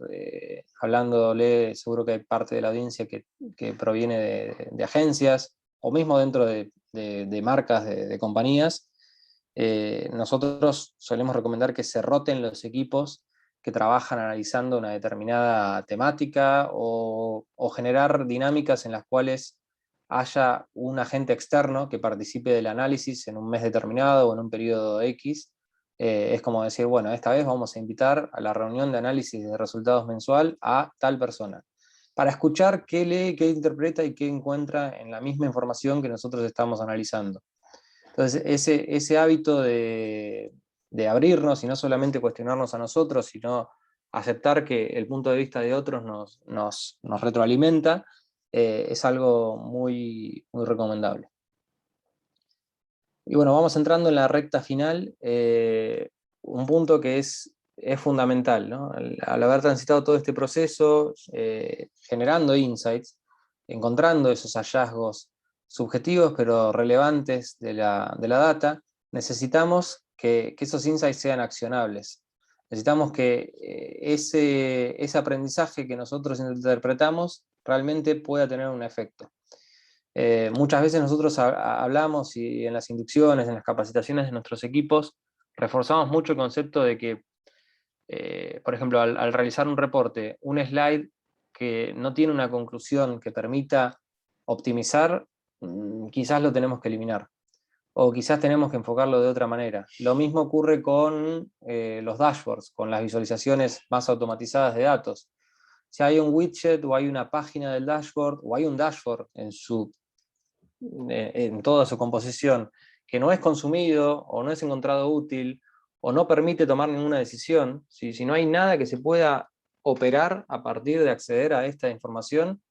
hablándole, seguro que hay parte de la audiencia que proviene de agencias, o mismo dentro de marcas, de compañías, nosotros solemos recomendar que se roten los equipos que trabajan analizando una determinada temática o generar dinámicas en las cuales haya un agente externo que participe del análisis en un mes determinado o en un periodo X. Es como decir, bueno, esta vez vamos a invitar a la reunión de análisis de resultados mensual a tal persona, para escuchar qué lee, qué interpreta y qué encuentra en la misma información que nosotros estamos analizando. Entonces, ese hábito de abrirnos y no solamente cuestionarnos a nosotros, sino aceptar que el punto de vista de otros nos retroalimenta, es algo muy, muy recomendable. Y bueno, vamos entrando en la recta final, un punto que es fundamental, ¿no? Al haber transitado todo este proceso, generando insights, encontrando esos hallazgos subjetivos pero relevantes de la data, necesitamos que esos insights sean accionables. Necesitamos que ese aprendizaje que nosotros interpretamos realmente pueda tener un efecto. Muchas veces nosotros hablamos y en las inducciones, en las capacitaciones de nuestros equipos, reforzamos mucho el concepto de que, por ejemplo, al realizar un reporte, un slide que no tiene una conclusión que permita optimizar, quizás lo tenemos que eliminar. O quizás tenemos que enfocarlo de otra manera. Lo mismo ocurre con los dashboards, con las visualizaciones más automatizadas de datos. Si hay un widget o hay una página del dashboard o hay un dashboard en toda su composición, que no es consumido o no es encontrado útil o no permite tomar ninguna decisión, si no hay nada que se pueda operar a partir de acceder a esta información,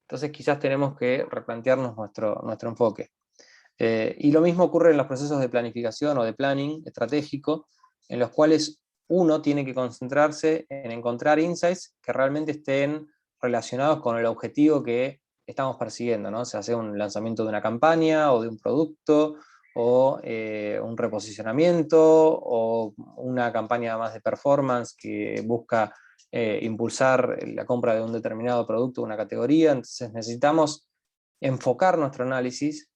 entonces quizás tenemos que replantearnos nuestro enfoque. Y lo mismo ocurre en los procesos de planificación o de planning estratégico, en los cuales uno tiene que concentrarse en encontrar insights que realmente estén relacionados con el objetivo que estamos persiguiendo, ¿no? O sea un lanzamiento de una campaña o de un producto, o un reposicionamiento, o una campaña más de performance que busca impulsar la compra de un determinado producto o una categoría. Entonces necesitamos enfocar nuestro análisis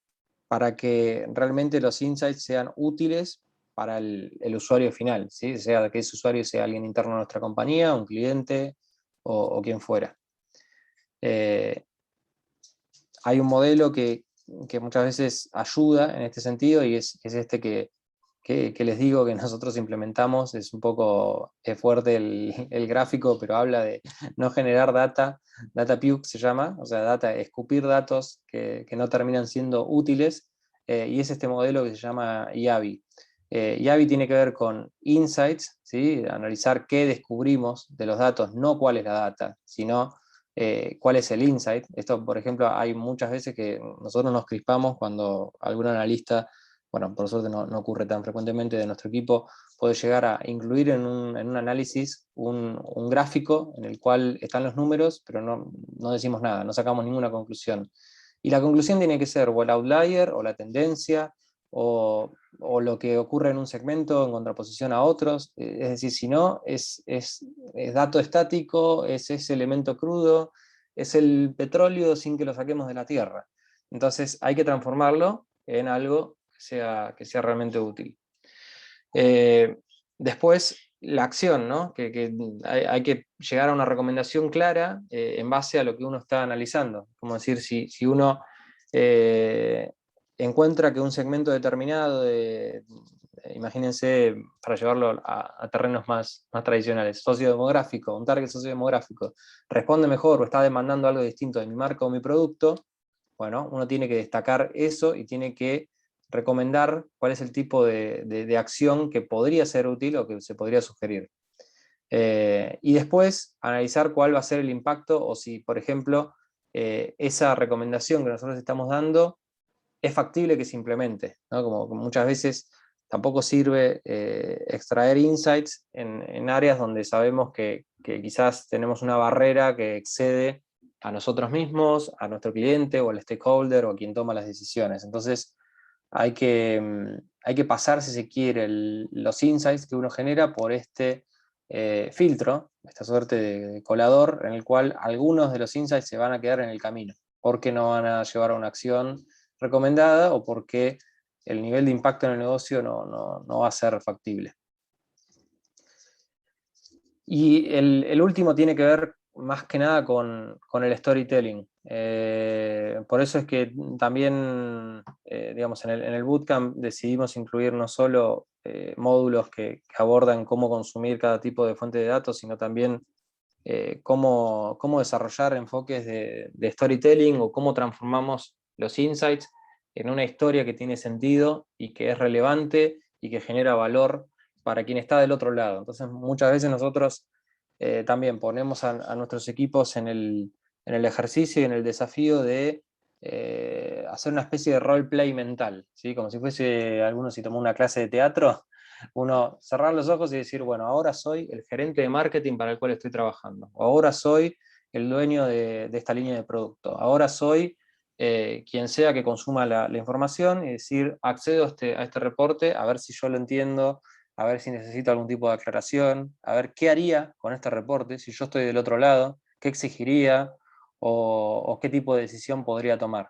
para que realmente los insights sean útiles para el usuario final, ¿sí? Sea que ese usuario sea alguien interno a nuestra compañía, un cliente o quien fuera. Hay un modelo que muchas veces ayuda en este sentido y es este que les digo que nosotros implementamos. Es un poco fuerte el gráfico, pero habla de no generar data puke se llama, o sea, escupir datos que no terminan siendo útiles, y es este modelo que se llama IABI. IABI tiene que ver con insights, ¿sí? Analizar qué descubrimos de los datos, no cuál es la data, sino cuál es el insight. Esto, por ejemplo, hay muchas veces que nosotros nos crispamos cuando algún analista, bueno, por suerte no ocurre tan frecuentemente, de nuestro equipo, puede llegar a incluir en un análisis un gráfico en el cual están los números, pero no decimos nada, no sacamos ninguna conclusión. Y la conclusión tiene que ser o el outlier, o la tendencia, o lo que ocurre en un segmento en contraposición a otros. Es decir, si no, es dato estático, es ese elemento crudo, es el petróleo sin que lo saquemos de la tierra. Entonces hay que transformarlo en algo que sea realmente útil. Después, la acción, ¿no? Que hay que llegar a una recomendación clara en base a lo que uno está analizando. Como decir, si uno encuentra que un segmento determinado imagínense, para llevarlo a terrenos más tradicionales, sociodemográfico, un target sociodemográfico, responde mejor o está demandando algo distinto de mi marca o mi producto, bueno, uno tiene que destacar eso y tiene que recomendar cuál es el tipo de acción que podría ser útil o que se podría sugerir. Y después analizar cuál va a ser el impacto o si, por ejemplo, esa recomendación que nosotros estamos dando es factible que se implemente, ¿no? Como muchas veces tampoco sirve extraer insights en áreas donde sabemos que quizás tenemos una barrera que excede a nosotros mismos, a nuestro cliente o al stakeholder o a quien toma las decisiones. Entonces hay que pasar, si se quiere, los insights que uno genera por este filtro, esta suerte de colador, en el cual algunos de los insights se van a quedar en el camino, porque no van a llevar a una acción recomendada o porque el nivel de impacto en el negocio no va a ser factible. Y el último tiene que ver más que nada con el storytelling. Por eso es que también, digamos, en el bootcamp decidimos incluir no solo módulos que abordan cómo consumir cada tipo de fuente de datos, sino también cómo desarrollar enfoques de storytelling o cómo transformamos los insights en una historia que tiene sentido y que es relevante y que genera valor para quien está del otro lado. Entonces, muchas veces nosotros también ponemos a nuestros equipos en el ejercicio y en el desafío de hacer una especie de roleplay mental, ¿sí? Como si fuese alguno si tomó una clase de teatro, uno cerrar los ojos y decir, bueno, ahora soy el gerente de marketing para el cual estoy trabajando, o ahora soy el dueño de esta línea de producto, ahora soy quien sea que consuma la información y decir, accedo a este reporte, a ver si yo lo entiendo, a ver si necesito algún tipo de aclaración, a ver qué haría con este reporte si yo estoy del otro lado, qué exigiría o qué tipo de decisión podría tomar.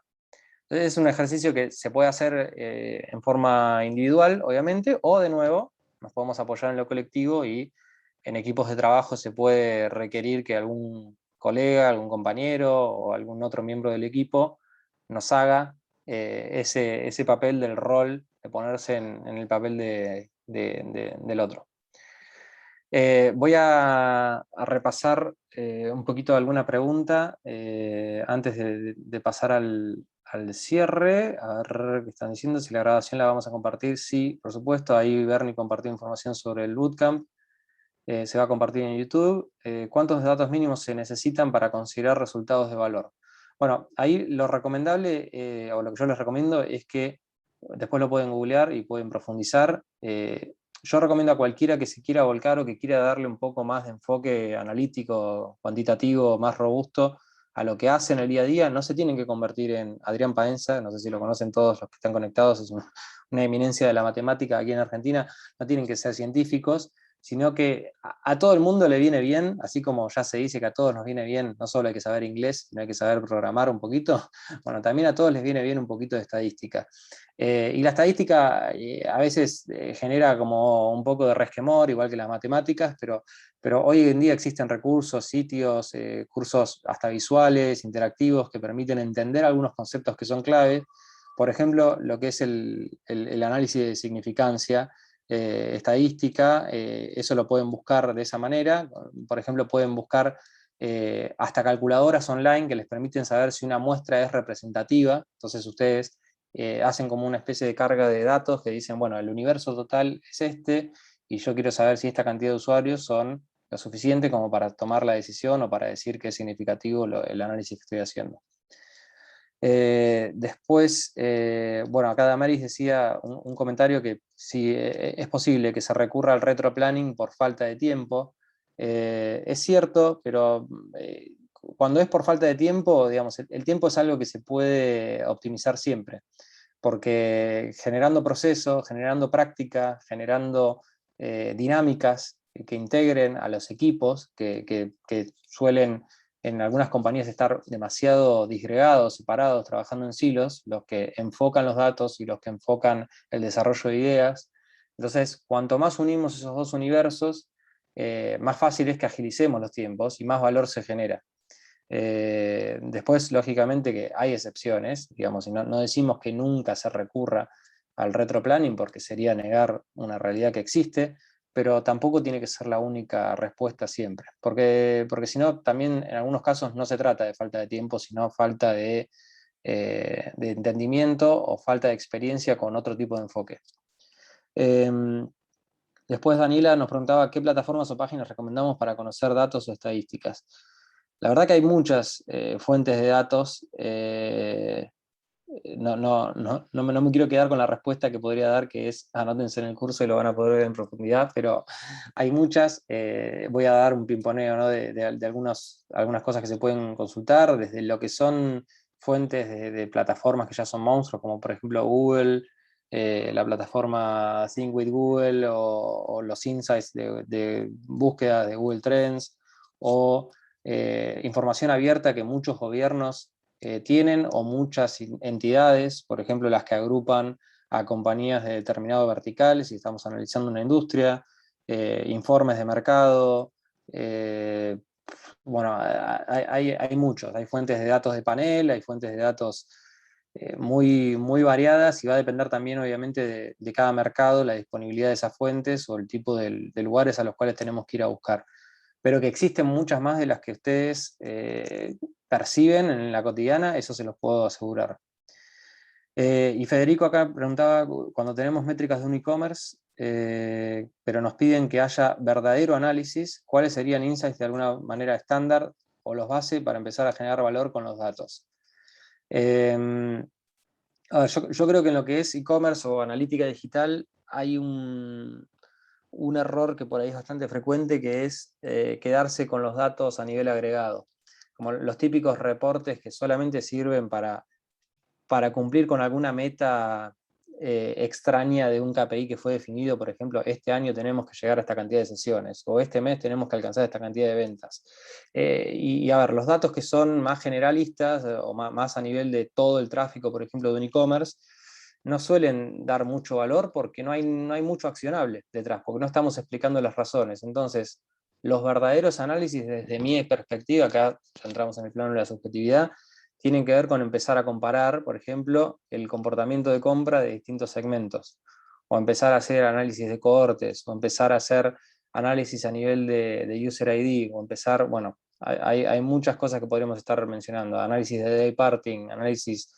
Entonces es un ejercicio que se puede hacer en forma individual, obviamente, o de nuevo, nos podemos apoyar en lo colectivo y en equipos de trabajo se puede requerir que algún colega, algún compañero o algún otro miembro del equipo nos haga ese papel del rol, de ponerse en el papel del otro. Voy a repasar un poquito alguna pregunta antes de pasar al cierre. A ver qué están diciendo, si la grabación la vamos a compartir. Sí, por supuesto, ahí Bernie compartió información sobre el bootcamp. Se va a compartir en YouTube. ¿Cuántos datos mínimos se necesitan para considerar resultados de valor? Bueno, ahí lo recomendable, o lo que yo les recomiendo, es que después lo pueden googlear y pueden profundizar. Yo recomiendo a cualquiera que se quiera volcar o que quiera darle un poco más de enfoque analítico, cuantitativo, más robusto a lo que hacen el día a día. No se tienen que convertir en Adrián Paenza, no sé si lo conocen todos los que están conectados, es una eminencia de la matemática aquí en Argentina. No tienen que ser científicos, sino que a todo el mundo le viene bien, así como ya se dice que a todos nos viene bien, no solo hay que saber inglés, sino hay que saber programar un poquito, bueno, también a todos les viene bien un poquito de estadística. Y la estadística a veces genera como un poco de resquemor, igual que las matemáticas, pero hoy en día existen recursos, sitios, cursos hasta visuales, interactivos, que permiten entender algunos conceptos que son claves. Por ejemplo, lo que es el análisis de significancia, estadística, eso lo pueden buscar de esa manera. Por ejemplo, pueden buscar hasta calculadoras online que les permiten saber si una muestra es representativa. Entonces ustedes hacen como una especie de carga de datos que dicen, bueno, el universo total es este, y yo quiero saber si esta cantidad de usuarios son lo suficiente como para tomar la decisión o para decir que es significativo el análisis que estoy haciendo. Después, bueno, acá Damaris decía un comentario que si es posible que se recurra al retroplanning por falta de tiempo. Es cierto, pero cuando es por falta de tiempo, digamos, el tiempo es algo que se puede optimizar siempre, porque generando procesos, generando práctica, generando dinámicas que integren a los equipos que suelen en algunas compañías estar demasiado disgregados, separados, trabajando en silos, los que enfocan los datos y los que enfocan el desarrollo de ideas. Entonces, cuanto más unimos esos dos universos, más fácil es que agilicemos los tiempos y más valor se genera. Después, lógicamente, que hay excepciones, digamos, y no decimos que nunca se recurra al retroplanning porque sería negar una realidad que existe, pero tampoco tiene que ser la única respuesta siempre, porque si no, también en algunos casos no se trata de falta de tiempo, sino falta de entendimiento o falta de experiencia con otro tipo de enfoque. Después Daniela nos preguntaba qué plataformas o páginas recomendamos para conocer datos o estadísticas. La verdad que hay muchas fuentes de datos. No me quiero quedar con la respuesta que podría dar, que es anótense en el curso y lo van a poder ver en profundidad, pero hay muchas. Voy a dar un pimponeo, ¿no? de algunas cosas que se pueden consultar, desde lo que son fuentes de plataformas que ya son monstruos, como por ejemplo Google, la plataforma Think with Google o los insights de búsqueda de Google Trends, o información abierta que muchos gobiernos tienen, o muchas entidades, por ejemplo las que agrupan a compañías de determinado vertical, si estamos analizando una industria, informes de mercado, bueno, hay muchos, hay fuentes de datos de panel, hay fuentes de datos muy variadas, y va a depender también obviamente de cada mercado, la disponibilidad de esas fuentes o el tipo de lugares a los cuales tenemos que ir a buscar. Pero que existen muchas más de las que ustedes perciben en la cotidiana, eso se los puedo asegurar. Y Federico acá preguntaba, cuando tenemos métricas de un e-commerce, pero nos piden que haya verdadero análisis, ¿cuáles serían insights de alguna manera estándar o los base para empezar a generar valor con los datos? A ver, yo creo que en lo que es e-commerce o analítica digital hay un error que por ahí es bastante frecuente, que es quedarse con los datos a nivel agregado, como los típicos reportes que solamente sirven para cumplir con alguna meta extraña de un KPI que fue definido. Por ejemplo, este año tenemos que llegar a esta cantidad de sesiones, o este mes tenemos que alcanzar esta cantidad de ventas. Y a ver, los datos que son más generalistas o más a nivel de todo el tráfico, por ejemplo, de un e-commerce, no suelen dar mucho valor porque no hay mucho accionable detrás, porque no estamos explicando las razones. Entonces, los verdaderos análisis, desde mi perspectiva, acá entramos en el plano de la subjetividad, tienen que ver con empezar a comparar, por ejemplo, el comportamiento de compra de distintos segmentos, o empezar a hacer análisis de cohortes, o empezar a hacer análisis a nivel de user ID, o empezar, bueno, hay muchas cosas que podríamos estar mencionando, análisis de day parting, análisis,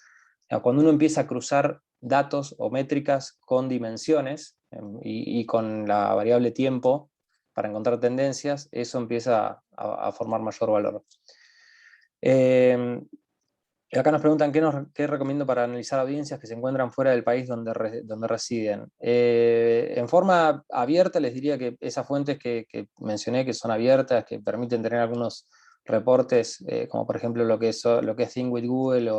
cuando uno empieza a cruzar datos o métricas con dimensiones y con la variable tiempo para encontrar tendencias, eso empieza a formar mayor valor. Acá nos preguntan qué recomiendo para analizar audiencias que se encuentran fuera del país donde residen. En forma abierta les diría que esas fuentes que mencioné, que son abiertas, que permiten tener algunos reportes, como por ejemplo lo que es Think with Google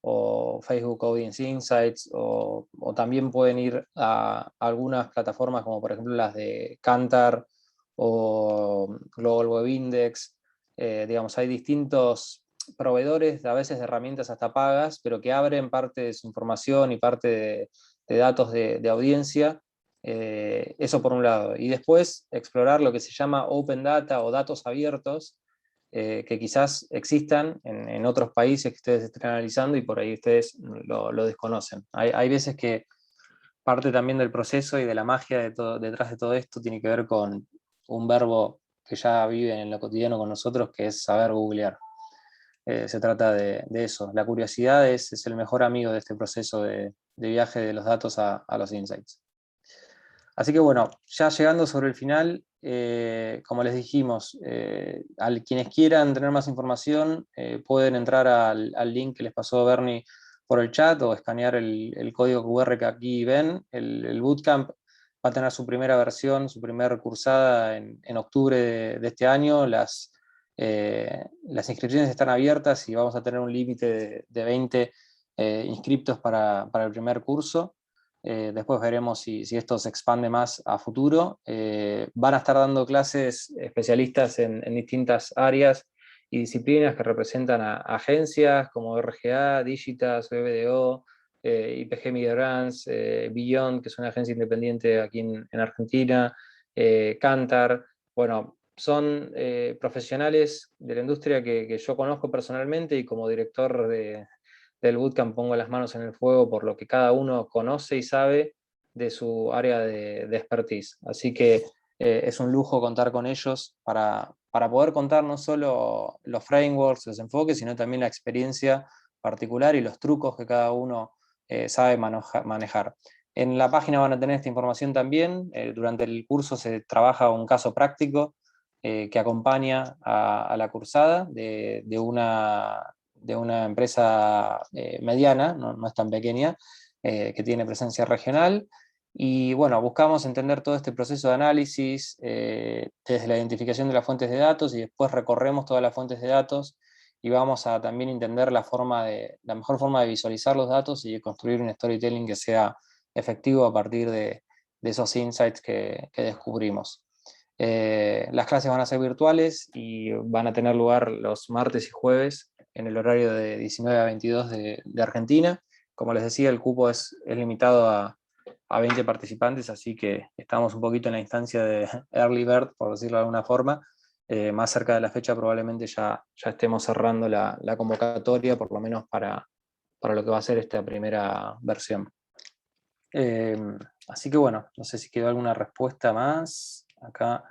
o Facebook Audience Insights, o también pueden ir a algunas plataformas como por ejemplo las de Kantar o Global Web Index. Digamos, hay distintos proveedores, a veces de herramientas hasta pagas, pero que abren parte de su información y parte de datos de audiencia. Eso por un lado. Y después explorar lo que se llama open data o datos abiertos, que quizás existan en otros países que ustedes estén analizando y por ahí ustedes lo desconocen. Hay veces que parte también del proceso y de la magia detrás de todo esto tiene que ver con un verbo que ya vive en lo cotidiano con nosotros, que es saber googlear. Se trata de eso. La curiosidad es el mejor amigo de este proceso de viaje de los datos a los insights. Así que bueno, ya llegando sobre el final, como les dijimos, a quienes quieran tener más información, pueden entrar al link que les pasó Bernie por el chat, o escanear el código QR que aquí ven. El bootcamp va a tener su primera versión, su primera cursada en octubre de este año. Las inscripciones están abiertas y vamos a tener un límite de 20 inscriptos para el primer curso. Después veremos si esto se expande más a futuro. Van a estar dando clases especialistas en distintas áreas y disciplinas que representan a agencias como RGA, Digitas, BBDO, IPG Media Brands, Beyond, que es una agencia independiente aquí en Argentina, Kantar. Bueno, son profesionales de la industria que yo conozco personalmente, y como director del bootcamp pongo las manos en el fuego por lo que cada uno conoce y sabe de su área de expertise. Así que es un lujo contar con ellos para poder contar no solo los frameworks, los enfoques, sino también la experiencia particular y los trucos que cada uno sabe manejar. En la página van a tener esta información también. Durante el curso se trabaja un caso práctico que acompaña a la cursada de una empresa mediana, no es tan pequeña, que tiene presencia regional. Y bueno, buscamos entender todo este proceso de análisis desde la identificación de las fuentes de datos, y después recorremos todas las fuentes de datos y vamos a también entender la mejor forma de visualizar los datos y de construir un storytelling que sea efectivo a partir de esos insights que descubrimos. Las clases van a ser virtuales y van a tener lugar los martes y jueves en el horario de 19 a 22 de Argentina. Como les decía, el cupo es limitado a 20 participantes, así que estamos un poquito en la instancia de early bird, por decirlo de alguna forma. Más cerca de la fecha probablemente ya estemos cerrando la convocatoria, por lo menos para lo que va a ser esta primera versión. Así que bueno, no sé si quedó alguna respuesta más. Acá.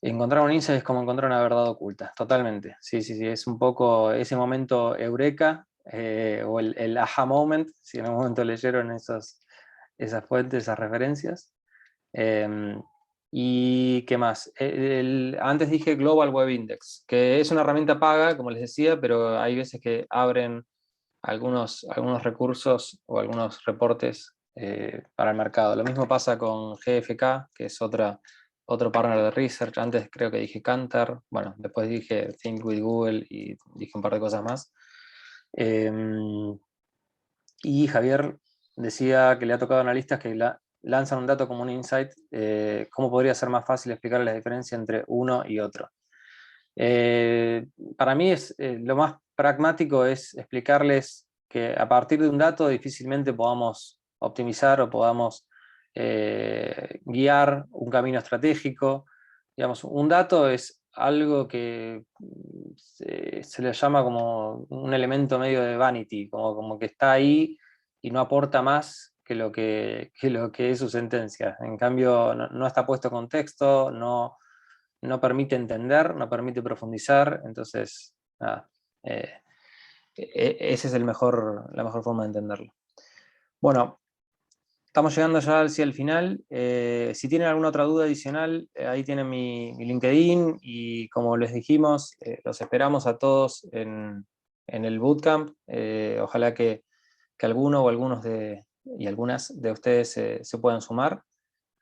Encontrar un insight es como encontrar una verdad oculta, totalmente. Sí, es un poco ese momento eureka, o el aha moment, si en algún momento leyeron esas fuentes, esas referencias. ¿Y qué más? Antes dije Global Web Index, que es una herramienta paga, como les decía, pero hay veces que abren algunos recursos o algunos reportes para el mercado. Lo mismo pasa con GFK, que es otro partner de research. Antes creo que dije Kantar, bueno, después dije Think with Google y dije un par de cosas más. Y Javier decía que le ha tocado a analistas que lanzan un dato como un insight. ¿Cómo podría ser más fácil explicar la diferencia entre uno y otro? Para mí lo más pragmático es explicarles que a partir de un dato difícilmente podamos optimizar o podamos guiar un camino estratégico. Digamos, un dato es algo que se le llama como un elemento medio de vanity, como que está ahí y no aporta más que lo que es su sentencia. En cambio, no está puesto en contexto, no permite entender, no permite profundizar. Entonces, nada, esa es la mejor forma de entenderlo. Bueno, estamos llegando ya hacia el final. Si tienen alguna otra duda adicional, ahí tienen mi LinkedIn, y como les dijimos, los esperamos a todos en el bootcamp. Ojalá que alguno o algunos y algunas de ustedes se puedan sumar.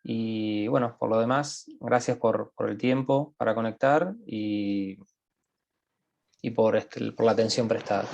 Y bueno, por lo demás, gracias por el tiempo para conectar y por la atención prestada.